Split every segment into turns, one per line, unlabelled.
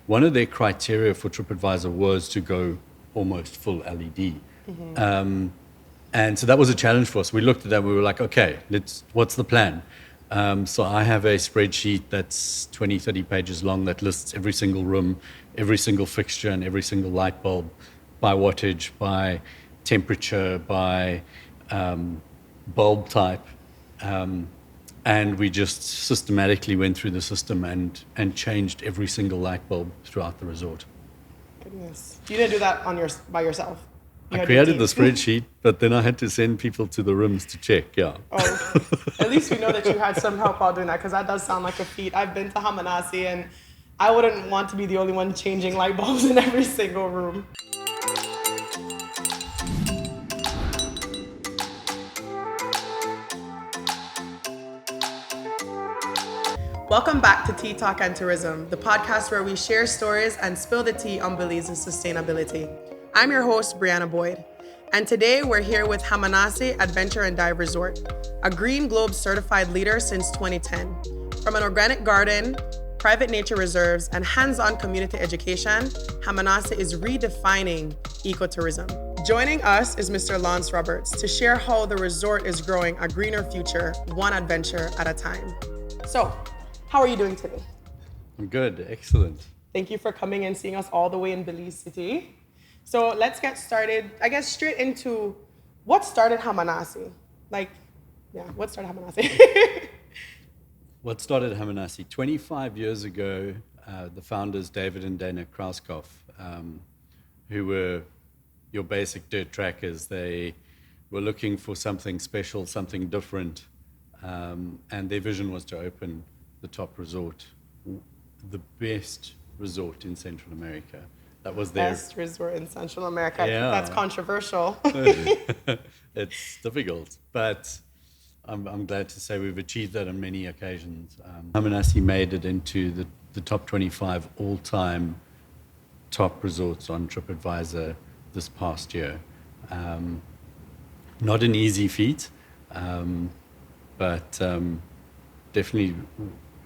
one of their criteria for TripAdvisor was to go almost full LED. And so that was a challenge for us. We looked at that, we were like, okay, what's the plan? So I have a spreadsheet that's 20, 30 pages long that lists every single room, every single fixture, and every single light bulb by wattage, by temperature, by bulb type. And we just systematically went through the system and changed every single light bulb throughout the resort.
Goodness. You didn't do that by yourself?
I created the spreadsheet, but then I had to send people to the rooms to check, yeah.
Oh, at least we know that you had some help while doing that, because that does sound like a feat. I've been to Hamanasi, and I wouldn't want to be the only one changing light bulbs in every single room. Welcome back to Tea Talk and Tourism, the podcast where we share stories and spill the tea on Belize's sustainability. I'm your host, Brianna Boyd, and today we're here with Hamanasi Adventure and Dive Resort, a Green Globe certified leader since 2010. From an organic garden, private nature reserves, and hands-on community education, Hamanasi is redefining ecotourism. Joining us is Mr. Launce Roberts to share how the resort is growing a greener future, one adventure at a time. So, how are you doing today?
I'm good, excellent.
Thank you for coming and seeing us all the way in Belize City. So let's get started, I guess, straight into what started Hamanasi? What started Hamanasi?
What started Hamanasi? 25 years ago, the founders, David and Dana Krauskopf, who were your basic dirt trackers, they were looking for something special, something different, and their vision was to open the top resort, the best resort in Central America. That was their
best resort in Central America.
Yeah.
That's controversial.
It's difficult, but I'm glad to say we've achieved that on many occasions. Hamanasi made it into the top 25 all-time top resorts on TripAdvisor this past year. Not an easy feat, but definitely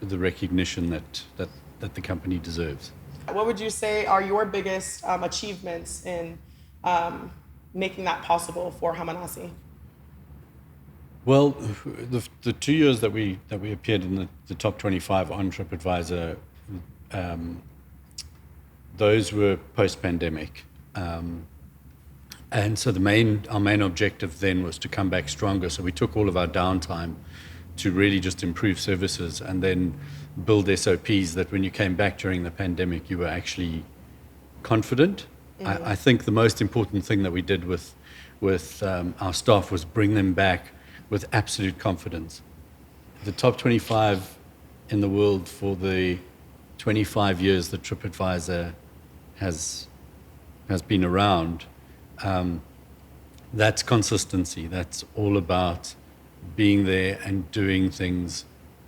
the recognition that the company deserves.
What would you say are your biggest achievements in making that possible for Hamanasi?
Well, the 2 years that we appeared in the top 25 on TripAdvisor, those were post-pandemic. And so our main objective then was to come back stronger. So we took all of our downtime to really just improve services and then build SOPs that when you came back during the pandemic, you were actually confident. Mm-hmm. I think the most important thing that we did with our staff was bring them back with absolute confidence. The top 25 in the world for the 25 years that TripAdvisor has been around, that's consistency. That's all about being there and doing things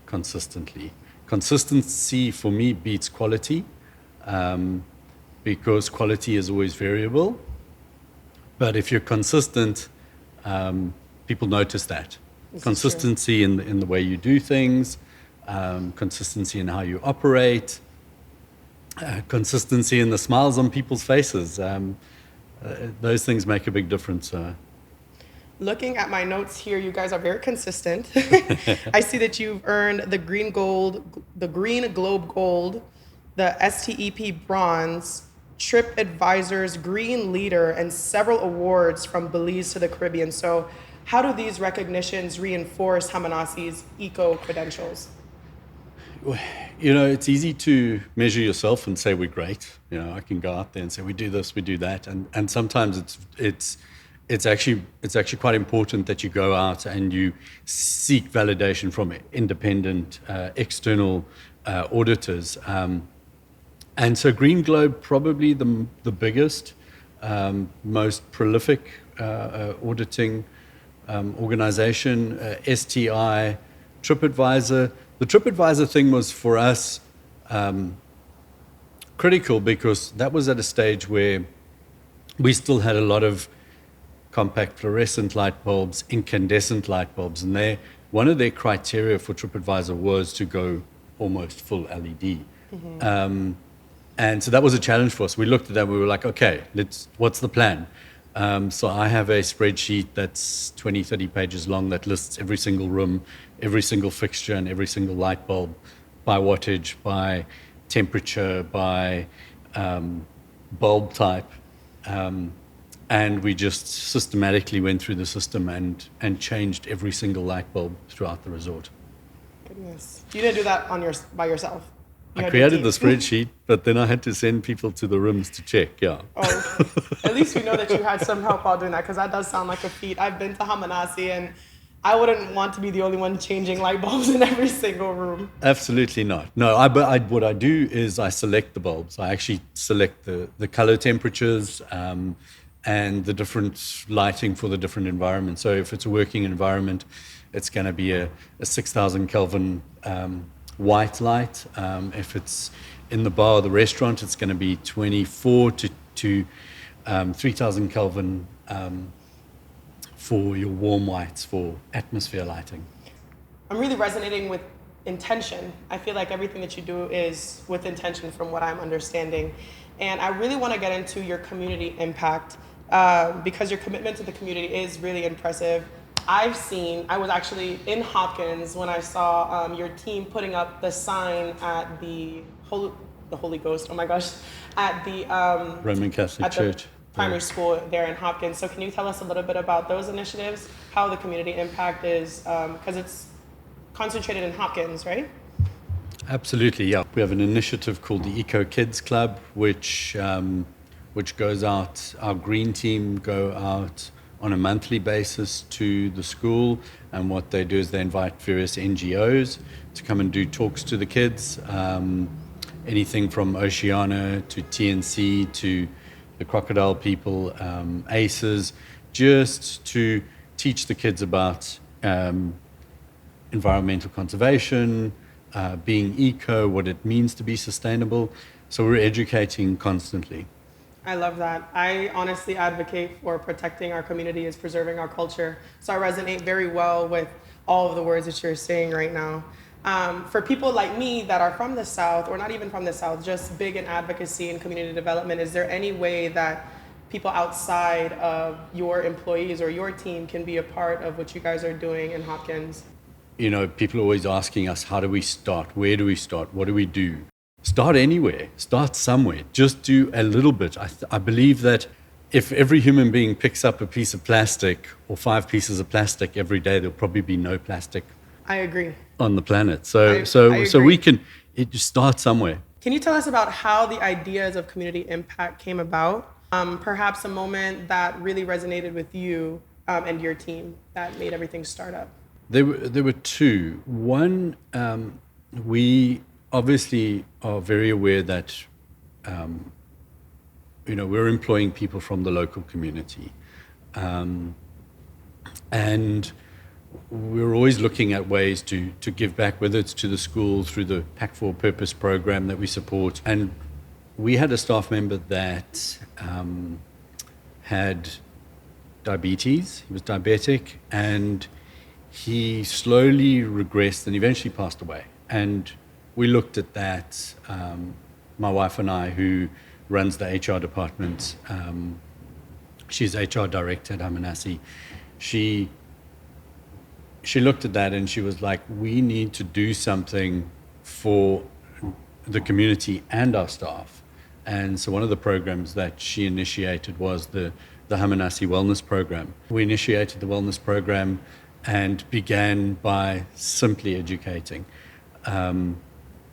consistently. Consistency for me beats quality, because quality is always variable. But if you're consistent, people notice that. Consistency in the way you do things, consistency in how you operate, consistency in the smiles on people's faces. Those things make a big difference.
Looking at my notes here, you guys are very consistent. I see that you've earned the Green Globe Gold, the STEP Bronze, TripAdvisor's Green Leader, and several awards from Belize to the Caribbean. So how do these recognitions reinforce Hamanasi's eco-credentials?
You know, it's easy to measure yourself and say we're great. You know, I can go out there and say we do this, we do that, and sometimes it's actually quite important that you go out and you seek validation from independent external auditors. And so Green Globe, probably the biggest, most prolific auditing organization, STI, TripAdvisor. The TripAdvisor thing was for us critical because that was at a stage where we still had a lot of compact fluorescent light bulbs, incandescent light bulbs, and one of their criteria for TripAdvisor was to go almost full LED. Mm-hmm. And so that was a challenge for us. We looked at that. We were like, okay, what's the plan? So I have a spreadsheet that's 20, 30 pages long that lists every single room, every single fixture, and every single light bulb by wattage, by temperature, by bulb type. And we just systematically went through the system and changed every single light bulb throughout the resort.
Goodness. You didn't do that by yourself?
I created the spreadsheet, but then I had to send people to the rooms to check, yeah.
Oh, at least we know that you had some help while doing that, because that does sound like a feat. I've been to Hamanasi, and I wouldn't want to be the only one changing light bulbs in every single room.
Absolutely not. No, what I do is I select the bulbs. I actually select the color temperatures and the different lighting for the different environments. So if it's a working environment, it's going to be a 6,000 Kelvin white light. If it's in the bar or the restaurant, it's going to be 24 to 3,000 Kelvin for your warm whites for atmosphere lighting.
I'm really resonating with intention. I feel like everything that you do is with intention from what I'm understanding. And I really want to get into your community impact because your commitment to the community is really impressive. I was actually in Hopkins when I saw your team putting up the sign at the Holy Ghost, oh my gosh, at the
Roman Catholic Church.
Primary school there in Hopkins. So can you tell us a little bit about those initiatives, how the community impact is, because it's concentrated in Hopkins, right?
Absolutely, yeah. We have an initiative called the Eco Kids Club, which goes out, our green team go out on a monthly basis to the school, and what they do is they invite various NGOs to come and do talks to the kids, anything from Oceana to TNC to the Crocodile People, ACEs, just to teach the kids about environmental conservation, being eco, what it means to be sustainable. So we're educating constantly.
I love that. I honestly advocate for protecting our community as preserving our culture. So I resonate very well with all of the words that you're saying right now. For people like me that are from the South, or not even from the South, just big in advocacy and community development, is there any way that people outside of your employees or your team can be a part of what you guys are doing in Hopkins?
You know, people are always asking us, how do we start? Where do we start? What do we do? Start anywhere. Start somewhere. Just do a little bit. I believe that if every human being picks up a piece of plastic or 5 pieces of plastic every day, there'll probably be no plastic.
I agree.
On the planet. So we can just start somewhere.
Can you tell us about how the ideas of community impact came about? Perhaps a moment that really resonated with you and your team that made everything start up.
There were 2. One, we obviously are very aware that we're employing people from the local community, and we're always looking at ways to give back, whether it's to the school through the Ep.4 purpose program that we support. And we had a staff member that had diabetes. He was diabetic, and he slowly regressed and eventually passed away. And we looked at that, my wife and I, who runs the HR department, she's HR director at Hamanasi, she looked at that and she was like, we need to do something for the community and our staff. And so one of the programs that she initiated was the Hamanasi Wellness Program. We initiated the wellness program and began by simply educating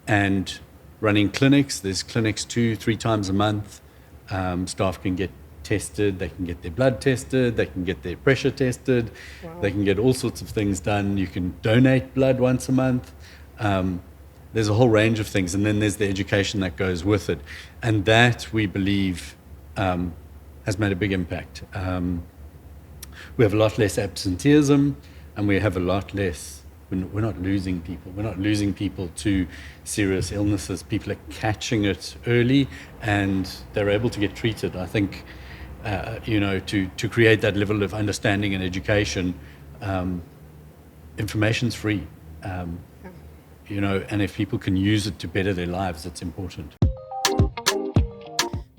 and running clinics. There's clinics 2-3 times a month. Staff can get tested, they can get their blood tested, they can get their pressure tested, wow. They can get all sorts of things done. You can donate blood once a month. There's a whole range of things, and then there's the education that goes with it. And that, we believe, has made a big impact. We have a lot less absenteeism, and we have a lot less, we're not losing people. We're not losing people to serious illnesses. People are catching it early, and they're able to get treated. I think, to create that level of understanding and education, information's free. And if people can use it to better their lives, it's important.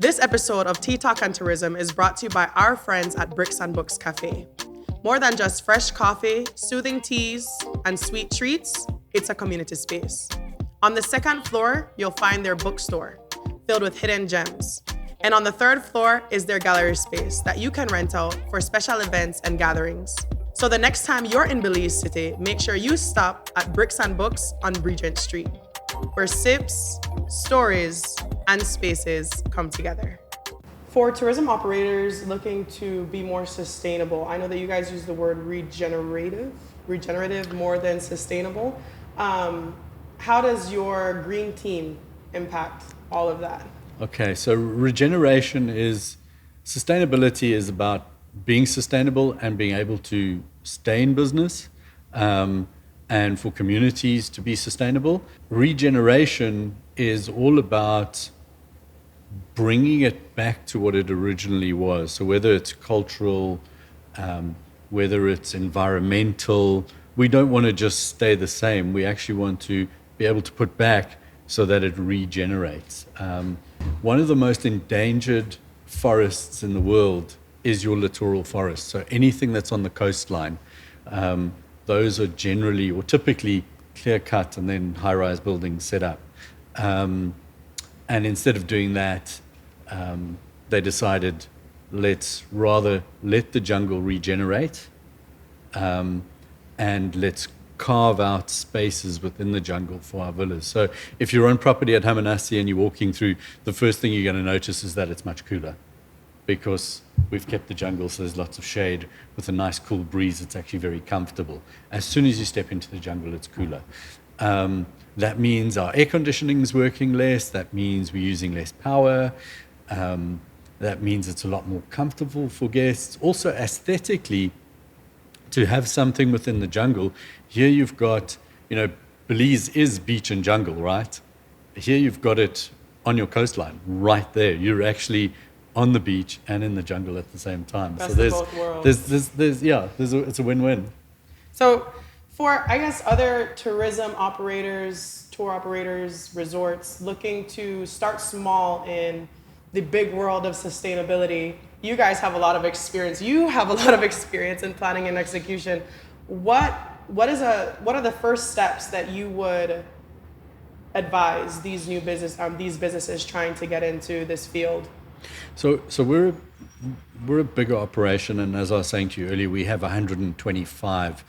This episode of Tea Talk and Tourism is brought to you by our friends at Bricks and Books Cafe. More than just fresh coffee, soothing teas, and sweet treats, it's a community space. On the second floor, you'll find their bookstore, filled with hidden gems. And on the third floor is their gallery space that you can rent out for special events and gatherings. So the next time you're in Belize City, make sure you stop at Bricks and Books on Regent Street, where sips, stories, and spaces come together. For tourism operators looking to be more sustainable, I know that you guys use the word regenerative more than sustainable. How does your green team impact all of that?
Okay, so sustainability is about being sustainable and being able to stay in business, and for communities to be sustainable. Regeneration is all about bringing it back to what it originally was. So whether it's cultural, whether it's environmental, we don't want to just stay the same. We actually want to be able to put back so that it regenerates. One of the most endangered forests in the world is your littoral forest. So anything that's on the coastline, those are generally or typically clear cut and then high-rise buildings set up. And instead of doing that, they decided, let's rather let the jungle regenerate, and let's carve out spaces within the jungle for our villas. So if you're on property at Hamanasi and you're walking through, the first thing you're going to notice is that it's much cooler, because we've kept the jungle so there's lots of shade with a nice cool breeze. It's actually very comfortable. As soon as you step into the jungle, it's cooler. That means our air conditioning is working less. That means we're using less power. That means it's a lot more comfortable for guests. Also, aesthetically, to have something within the jungle. Here you've got, Belize is beach and jungle, right? Here you've got it on your coastline, right there. You're actually on the beach and in the jungle at the same time.
Best of both worlds.
It's a win-win.
So for, I guess, other tourism operators, tour operators, resorts looking to start small in the big world of sustainability, you guys have a lot of experience. You have a lot of experience in planning and execution. What are the first steps that you would advise these businesses trying to get into this field?
So we're a bigger operation, and as I was saying to you earlier, we have 125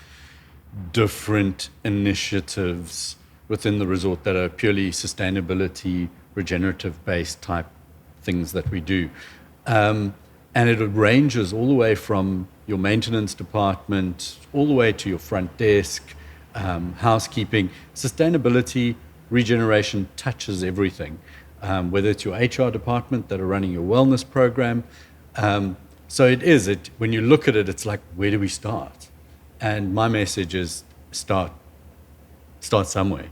different initiatives within the resort that are purely sustainability, regenerative-based type things that we do. And it ranges all the way from your maintenance department, all the way to your front desk, housekeeping. Sustainability, regeneration touches everything, whether it's your HR department that are running your wellness program. So when you look at it, it's like, where do we start? And my message is start somewhere.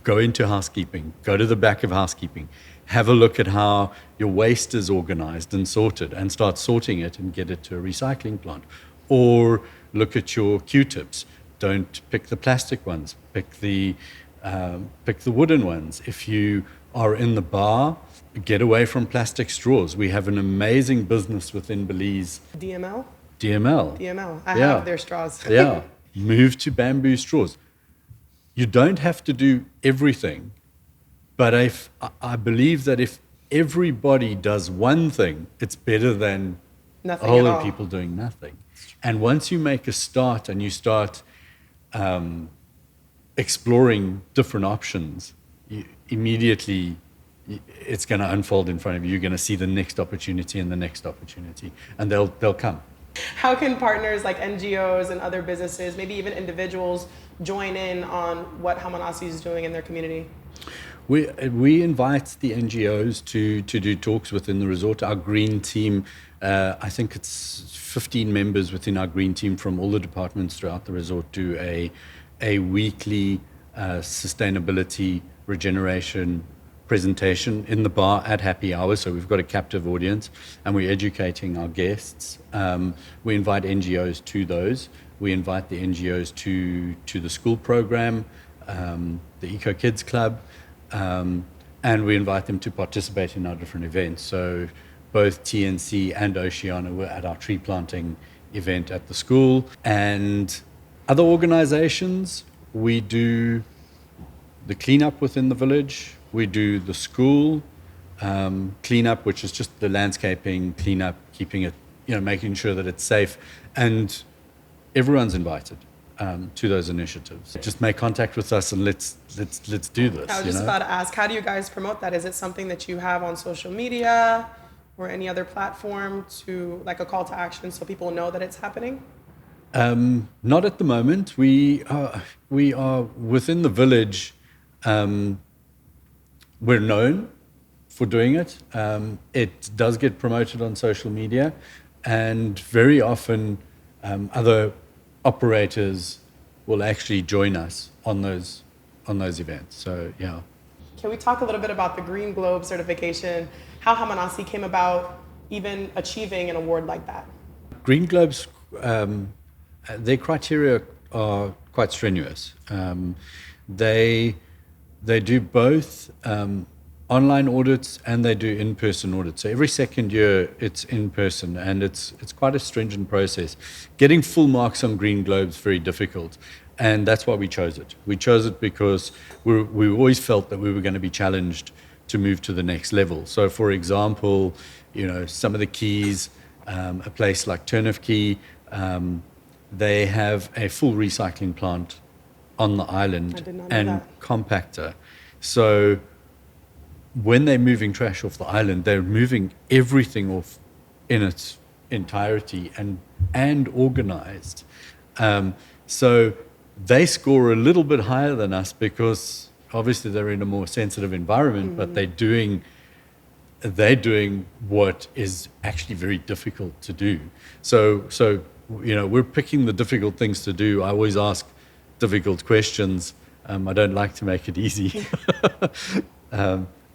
Go into housekeeping, go to the back of housekeeping, have a look at how your waste is organized and sorted, and start sorting it and get it to a recycling plant. Or look at your Q-tips. Don't pick the plastic ones, pick the wooden ones. If you are in the bar, get away from plastic straws. We have an amazing business within Belize.
DML. I have their straws.
Yeah. Move to bamboo straws. You don't have to do everything, but I believe that if everybody does one thing, it's better than
nothing
a whole
at
lot
all.
of people doing nothing. And once you make a start and you start exploring different options, immediately it's going to unfold in front of you. You're going to see the next opportunity and the next opportunity, and they'll come.
How can partners like NGOs and other businesses, maybe even individuals, join in on what Hamanasi is doing in their community?
We invite the NGOs to do talks within the resort. Our green team, I think it's 15 members within our green team from all the departments throughout the resort, do a weekly sustainability regeneration presentation in the bar at happy hour. So we've got a captive audience and we're educating our guests. We invite NGOs to those. We invite the NGOs to the school program, the Eco Kids Club. and we invite them to participate in our different events. So both TNC and Oceana were at our tree planting event at the school. And other organizations, we do the cleanup within the village. We do the school cleanup, which is just the landscaping cleanup, keeping it, making sure that it's safe. And everyone's invited to those initiatives. Just make contact with us and let's do this.
I was just about to ask, how do you guys promote that? Is it something that you have on social media or any other platform to like a call to action so people know that it's happening?
Not at the moment. We are within the village. We're known for doing it. It does get promoted on social media, and very often other operators will actually join us on those events. So yeah.
Can we talk a little bit about the Green Globe certification, how Hamanasi came about even achieving an award like that?
Green Globes, their criteria are quite strenuous. They do both online audits and they do in-person audits. So every second year it's in person, and it's quite a stringent process. Getting full marks on Green Globe's very difficult, and that's why we chose it. We chose it because we always felt that we were going to be challenged to move to the next level. So for example, some of the keys, a place like Turniff Key, they have a full recycling plant on the island and compactor. So when they're moving trash off the island, they're moving everything off in its entirety and organized. So they score a little bit higher than us because obviously they're in a more sensitive environment, but they're doing what is actually very difficult to do. So we're picking the difficult things to do. I always ask difficult questions. I don't like to make it easy.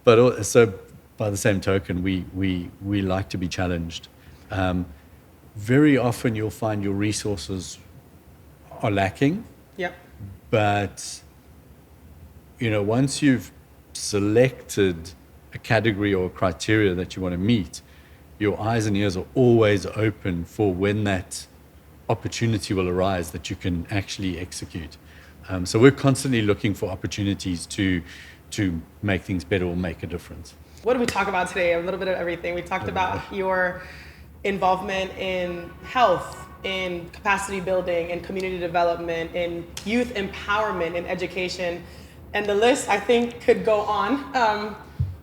But also, by the same token, we like to be challenged. Very often you'll find your resources are lacking.
Yep.
But, once you've selected a category or a criteria that you want to meet, your eyes and ears are always open for when that opportunity will arise that you can actually execute. So we're constantly looking for opportunities to make things better or make a difference.
What did we talk about today? A little bit of everything. We talked about your involvement in health, in capacity building, in community development, in youth empowerment, in education. And the list, I think, could go on.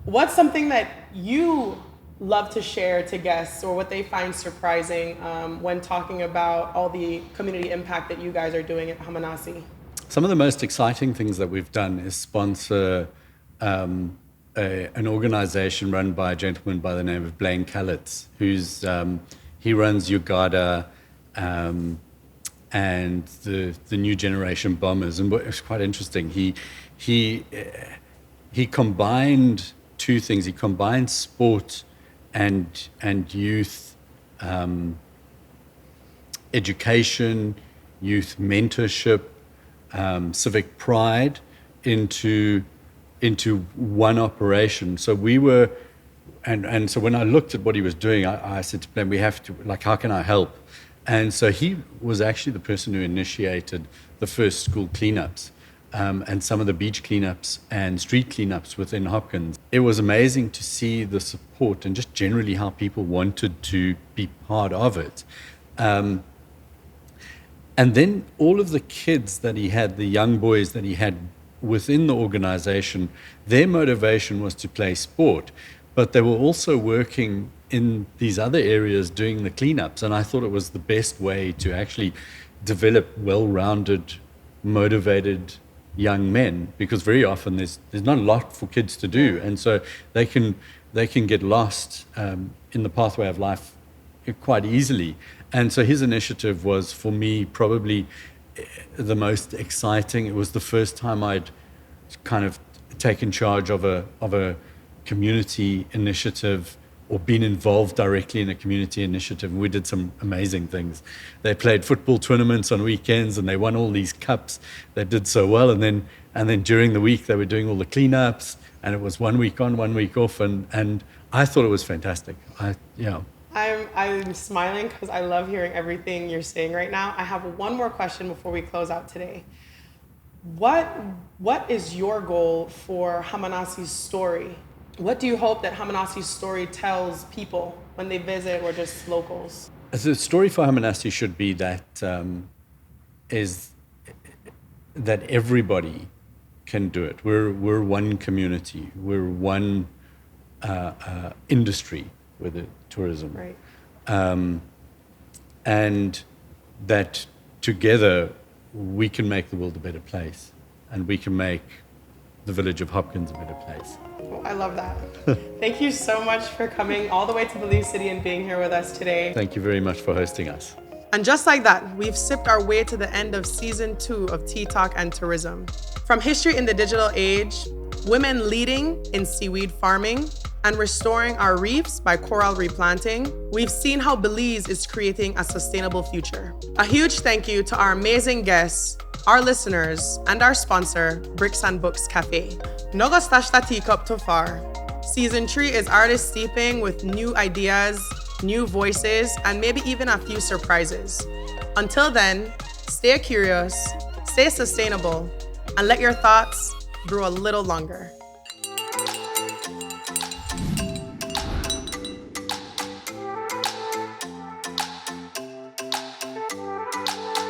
What's something that you love to share to guests, or what they find surprising when talking about all the community impact that you guys are doing at Hamanasi?
Some of the most exciting things that we've done is sponsor an organization run by a gentleman by the name of Blaine Callitz, he runs Uganda and the New Generation Bombers. And it's quite interesting. He combined two things. He combined sport and youth education, youth mentorship, civic pride into one operation. So we were, and so when I looked at what he was doing, I said to Blaine, we have to, how can I help? And so he was actually the person who initiated the first school cleanups and some of the beach cleanups and street cleanups within Hopkins. It was amazing to see the support and just generally how people wanted to be part of it. And then all of the kids that he had, the young boys that he had within the organization, their motivation was to play sport, but they were also working in these other areas doing the cleanups. And I thought it was the best way to actually develop well-rounded, motivated young men, because very often there's not a lot for kids to do. And so they can get lost in the pathway of life quite easily. And so his initiative was, for me, probably the most exciting. It was the first time I'd kind of taken charge of a community initiative or been involved directly in a community initiative. And we did some amazing things. They played football tournaments on weekends and they won all these cups. They did so well. And then during the week they were doing all the cleanups and it was 1 week on, 1 week off, and I thought it was fantastic.
I'm smiling because I love hearing everything you're saying right now. I have one more question before we close out today. What is your goal for Hamanasi's story? What do you hope that Hamanasi's story tells people when they visit or just locals?
The story for Hamanasi should be that that everybody can do it. We're one community. We're one industry with it, tourism.
Right.
And that together we can make the world a better place, and we can make the village of Hopkins a better place.
Oh, I love that. Thank you so much for coming all the way to Belize City and being here with us today.
Thank you very much for hosting us.
And just like that, we've sipped our way to the end of season 2 of Tea Talk and Tourism. From history in the digital age, women leading in seaweed farming, and restoring our reefs by coral replanting, we've seen how Belize is creating a sustainable future. A huge thank you to our amazing guests, our listeners, and our sponsor, Bricks and Books Cafe. No go stash that teacup too far. Season 3 is artist steeping with new ideas, new voices, and maybe even a few surprises. Until then, stay curious, stay sustainable, and let your thoughts brew a little longer.